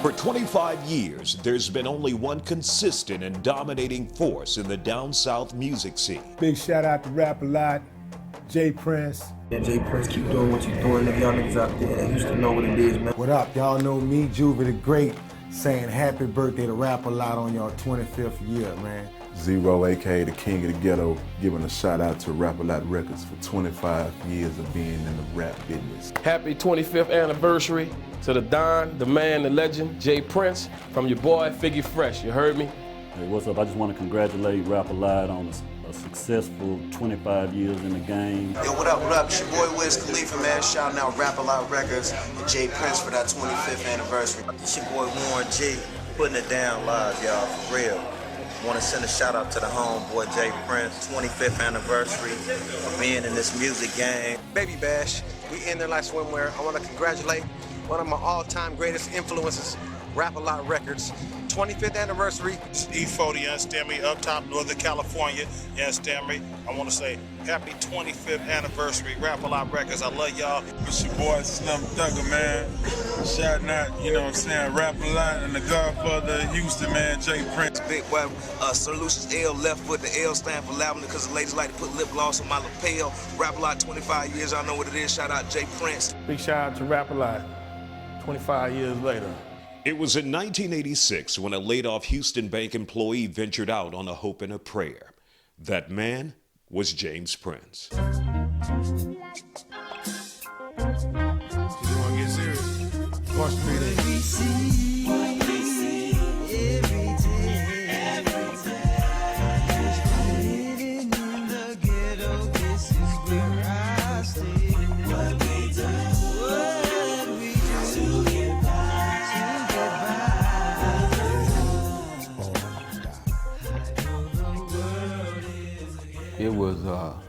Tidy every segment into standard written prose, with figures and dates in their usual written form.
For 25 years, there's been only one consistent and dominating force in the down south music scene. Big shout out to Rap-A-Lot, J Prince. Yeah, J Prince, keep doing what you're doing, nigga. Y'all niggas out there used to know what it is, man. What up? Y'all know me, Juvie the Great, saying happy birthday to Rap-A-Lot on your 25th year, man. Zero, aka the king of the ghetto, giving a shout out to Rap-A-Lot Records for 25 years of being in the rap business. Happy 25th anniversary to the Don, the man, the legend, J Prince, from your boy, Figgy Fresh, you heard me? Hey, what's up? I just want to congratulate Rap-A-Lot on a successful 25 years in the game. Yo, what up, what up? It's your boy Wiz Khalifa, man. Shouting out Rap-A-Lot Records and J Prince for that 25th anniversary. It's your boy Warren G, putting it down live, y'all, for real. Want to send a shout out to the homeboy J Prince, 25th anniversary of being in this music game. Baby Bash, we in there like swimwear. I want to congratulate one of my all-time greatest influences, Rap-A-Lot Records. 25th anniversary. E40, you understand me? Up top, Northern California, you understand me? I want to say happy 25th anniversary, Rap-A-Lot Records. I love y'all. It's your boy Slim Thugger, man. Shouting out, you know what I'm saying, Rap-A-Lot and the Godfather of Houston, man, J Prince. Big Web, Solutions L, left foot, the L stand for lavender because the ladies like to put lip gloss on my lapel. Rap-A-Lot 25 years, I know what it is. Shout out J Prince. Big shout out to Rap-A-Lot, 25 years later. It was in 1986 when a laid-off Houston bank employee ventured out on a hope and a prayer. That man was James Prince. You wanna get serious? Watch me.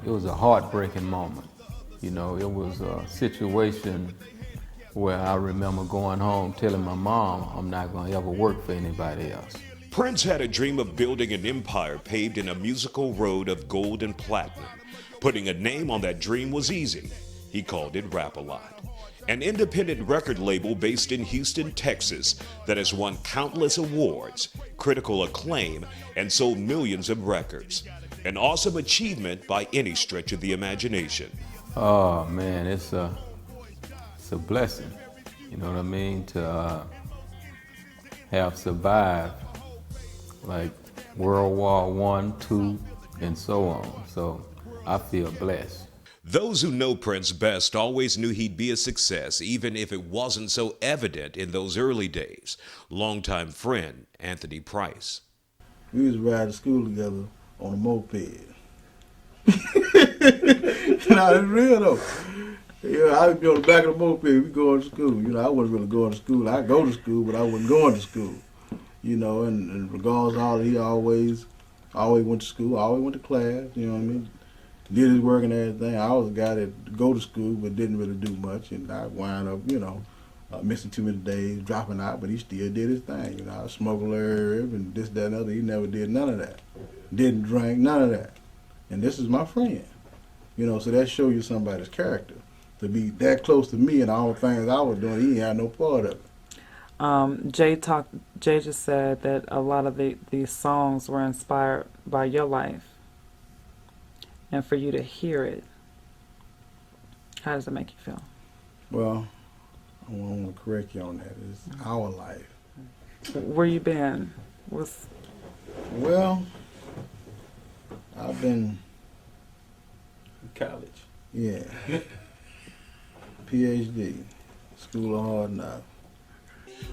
It was a heartbreaking moment. You know, it was a situation where I remember going home telling my mom I'm not going to ever work for anybody else. Prince had a dream of building an empire paved in a musical road of gold and platinum. Putting a name on that dream was easy. He called it Rap-A-Lot, an independent record label based in Houston, Texas that has won countless awards, critical acclaim, and sold millions of records. An awesome achievement by any stretch of the imagination. Oh man, it's a blessing, you know what I mean, to have survived like World War I, II, and so on. So I feel blessed. Those who know Prince best always knew he'd be a success, even if it wasn't so evident in those early days. Longtime friend Anthony Price. We was riding to school together on a moped. Nah, it's real though. Yeah, I would be on the back of the moped, we going to school. You know, I wasn't really going to school. I go to school, but I wasn't going to school. You know, and regardless of all, he always went to school, always went to class, you know what I mean? Did his work and everything. I was a guy that go to school but didn't really do much, and I wound up, you know, missing too many days, dropping out, but he still did his thing. You know, I smoked herb and this, that, and other. He never did none of that. Didn't drink, none of that. And this is my friend. You know, so that shows you somebody's character. To be that close to me and all the things I was doing, he had no part of it. Jay just said that a lot of these songs were inspired by your life. And for you to hear it, how does it make you feel? Well, I want to correct you on that. It's our life. Where you been? Well, I've been in college. Yeah. PhD, School of Hard Knocks.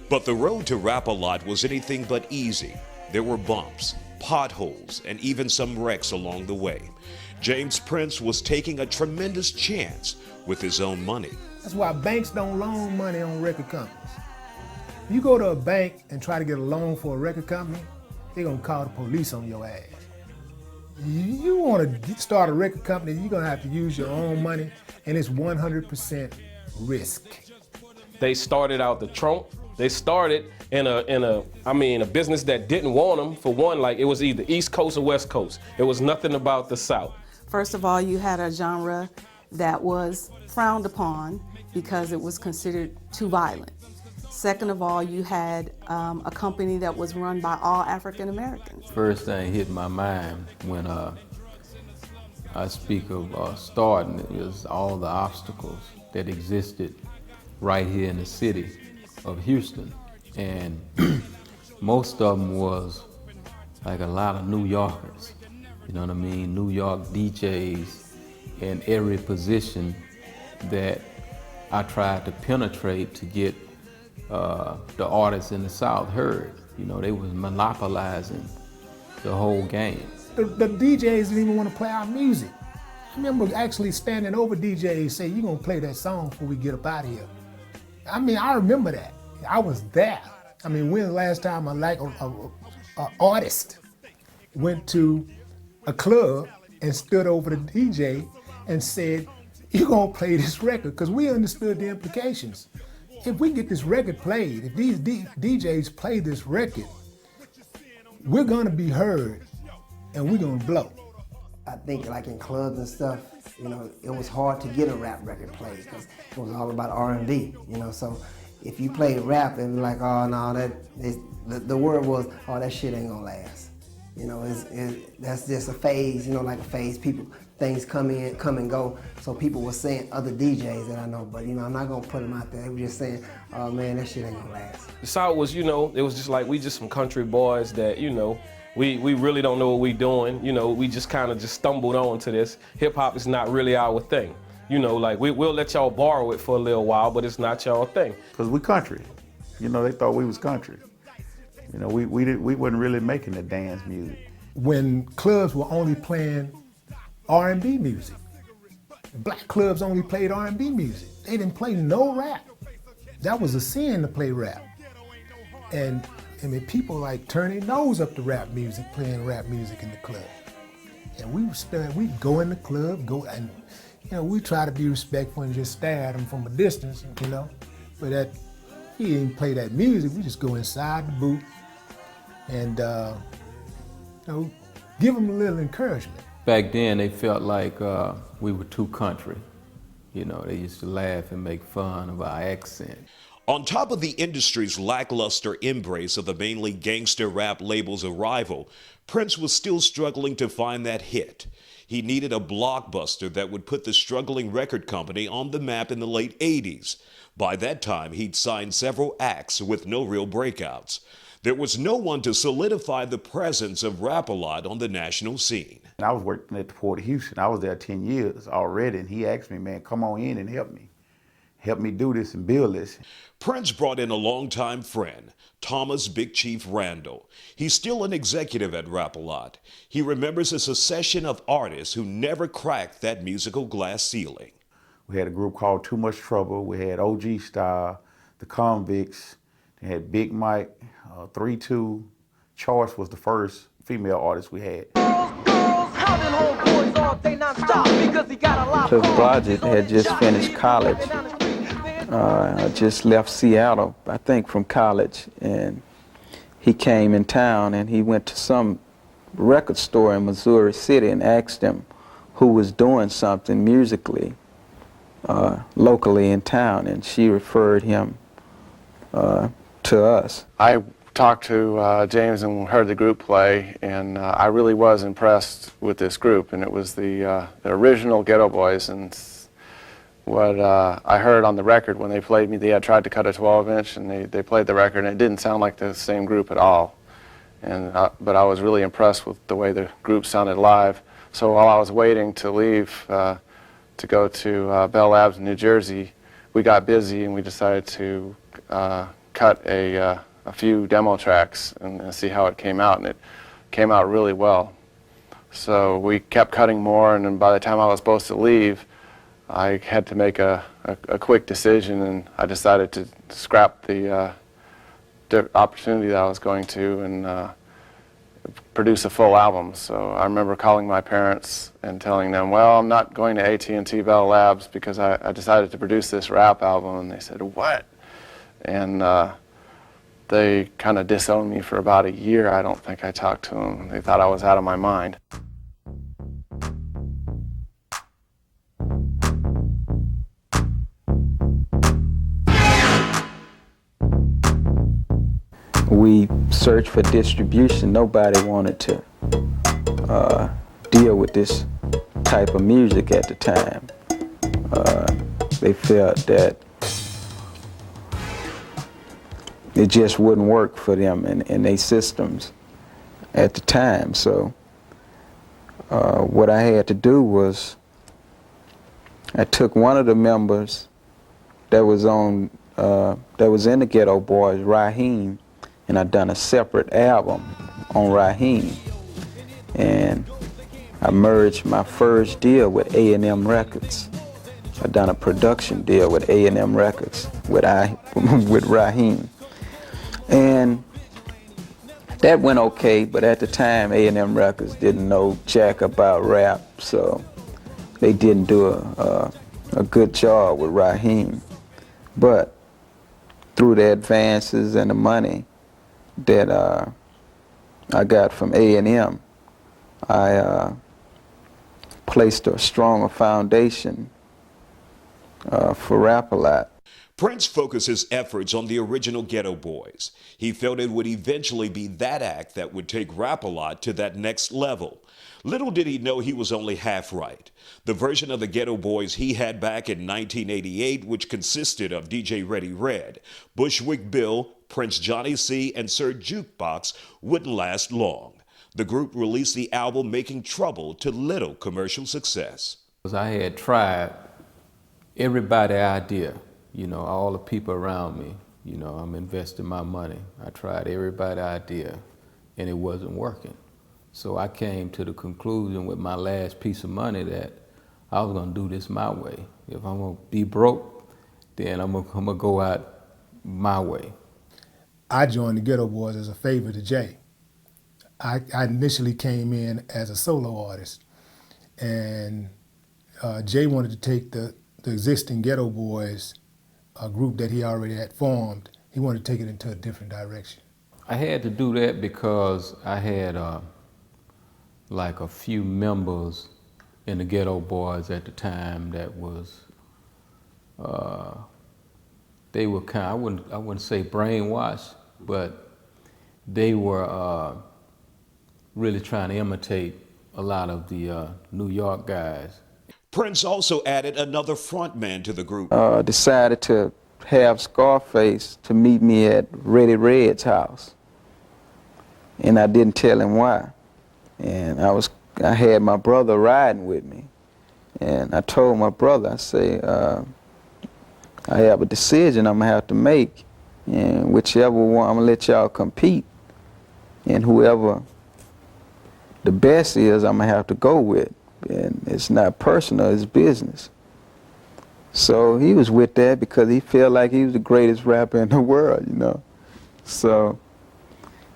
But the road to Rap-A-Lot was anything but easy. There were bumps, potholes, and even some wrecks along the way. James Prince was taking a tremendous chance with his own money. That's why banks don't loan money on record companies. If you go to a bank and try to get a loan for a record company, they're gonna call the police on your ass. You want to start a record company, you're gonna have to use your own money, and it's 100% risk. They started out the trunk. They started in a business that didn't want them. For one, like it was either East Coast or West Coast. It was nothing about the South. First of all, you had a genre that was frowned upon because it was considered too violent. Second of all, you had a company that was run by all African Americans. First thing hit my mind when I speak of starting is all the obstacles that existed right here in the city of Houston. And most of them was like a lot of New Yorkers, you know what I mean? New York DJs in every position that I tried to penetrate to get the artists in the South heard. You know, they was monopolizing the whole game. The DJs didn't even want to play our music. I remember actually standing over DJs saying, "You're gonna play that song before we get up out of here." I mean, I remember that. I was there. I mean, when's the last time an artist went to a club and stood over the DJ and said, "You're gonna play this record," because we understood the implications. If we get this record played, if these DJs play this record, we're gonna be heard and we're gonna blow. I think like in clubs and stuff, you know, it was hard to get a rap record played because it was all about R&B, you know, so if you played rap, it was like, oh no, the word was, oh, that shit ain't gonna last. You know, that's just a phase, you know, like a phase. Things come and go. So people were saying, other DJs that I know, but you know, I'm not gonna put them out there. They were just saying, oh man, that shit ain't gonna last. The South was, you know, it was just like we just some country boys that, you know, we really don't know what we doing. You know, we just kind of just stumbled onto this. Hip hop is not really our thing. You know, like we'll let y'all borrow it for a little while, but it's not y'all thing. Cause we country. You know, they thought we was country. You know, we wasn't really making the dance music. When clubs were only playing R&B music, black clubs only played R&B music. They didn't play no rap. That was a sin to play rap. And I mean, people like turn their nose up to rap music, playing rap music in the club. And we'd go in the club, and you know, we try to be respectful and just stare at them from a distance, you know. But he didn't play that music. We just go inside the booth and you know, give them a little encouragement. Back then, they felt like we were too country. You know, they used to laugh and make fun of our accent. On top of the industry's lackluster embrace of the mainly gangster rap label's arrival, Prince was still struggling to find that hit. He needed a blockbuster that would put the struggling record company on the map in the late 80s. By that time, he'd signed several acts with no real breakouts. There was no one to solidify the presence of Rap-A-Lot on the national scene. I was working at the Port of Houston. I was there 10 years already, and he asked me, man, come on in and help me. Help me do this and build this. Prince brought in a longtime friend, Thomas Big Chief Randall. He's still an executive at Rap-A-Lot. He remembers a succession of artists who never cracked that musical glass ceiling. We had a group called Too Much Trouble. We had OG Style, The Convicts. They had Big Mike, 3-2. Choice was the first female artist we had. Cliff Blodgett had just finished college. Just left Seattle, I think, from college, and he came in town and he went to some record store in Missouri City and asked him who was doing something musically locally in town, and she referred him to us. I talked to James and heard the group play, and I really was impressed with this group, and it was the original Ghetto Boys. And what I heard on the record when they played me, they had tried to cut a 12-inch, and they played the record, and it didn't sound like the same group at all. And but I was really impressed with the way the group sounded live. So while I was waiting to leave to go to Bell Labs in New Jersey, we got busy and we decided to cut a few demo tracks and see how it came out, and it came out really well. So we kept cutting more, and then by the time I was supposed to leave, I had to make a quick decision, and I decided to scrap the opportunity that I was going to and produce a full album. So I remember calling my parents and telling them, well, I'm not going to AT&T Bell Labs because I decided to produce this rap album. And they said, what? And they kind of disowned me for about a year. I don't think I talked to them. They thought I was out of my mind. we searched for distribution, nobody wanted to deal with this type of music at the time. They felt that it just wouldn't work for them in their systems at the time. So what I had to do was I took one of the members that was in the Ghetto Boys, Raheem, and I done a separate album on Raheem. And I merged my first deal with A&M Records. I done a production deal with A&M Records with Raheem. And that went okay, but at the time A&M Records didn't know jack about rap, so they didn't do a good job with Raheem. But through the advances and the money that I got from A&M, I placed a stronger foundation for Rap-A-Lot. Prince focused his efforts on the original Ghetto Boys. He felt it would eventually be that act that would take Rap-A-Lot to that next level. Little did he know he was only half right. The version of the Ghetto Boys he had back in 1988, which consisted of DJ Ready Red, Bushwick Bill, Prince Johnny C, and Sir Jukebox, wouldn't last long. The group released the album Making Trouble to little commercial success. I had tried everybody's idea, all the people around me, I'm investing my money. I tried everybody's idea and it wasn't working. So I came to the conclusion with my last piece of money that I was gonna do this my way. If I'm gonna be broke, then I'm gonna go out my way. I joined the Ghetto Boys as a favor to Jay. I initially came in as a solo artist, and Jay wanted to take the existing Ghetto Boys, a group that he already had formed, he wanted to take it into a different direction. I had to do that because I had like a few members in the Ghetto Boys at the time that was, they were I wouldn't say brainwashed, but they were really trying to imitate a lot of the New York guys. Prince also added another frontman to the group. Decided to have Scarface to meet me at Ready Red's house. And I didn't tell him why. And I had my brother riding with me. And I told my brother, I say, I have a decision I'm gonna have to make. And whichever one, I'm gonna let y'all compete. And whoever the best is, I'm gonna have to go with. And it's not personal, it's business. So he was with that because he felt like he was the greatest rapper in the world, So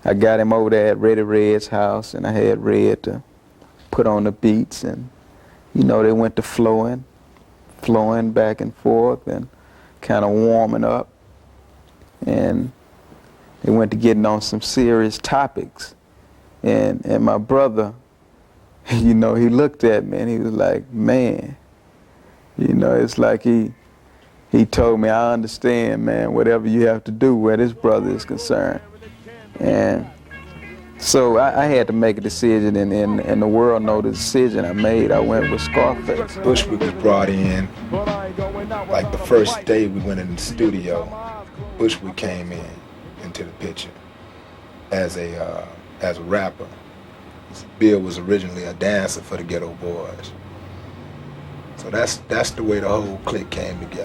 I got him over there at Ready Red's house, and I had Red to put on the beats, and they went to flowing back and forth and kind of warming up. And they went to getting on some serious topics. And my brother, he looked at me and he was like, man, it's like he told me, I understand, man, whatever you have to do where this brother is concerned. And so I had to make a decision, and the world know the decision I made. I went with Scarface. Bushwick was brought in, like the first day we went in the studio, Bushwick came into the picture as a rapper. Bill was originally a dancer for the Ghetto Boys. So that's the way the whole clique came together.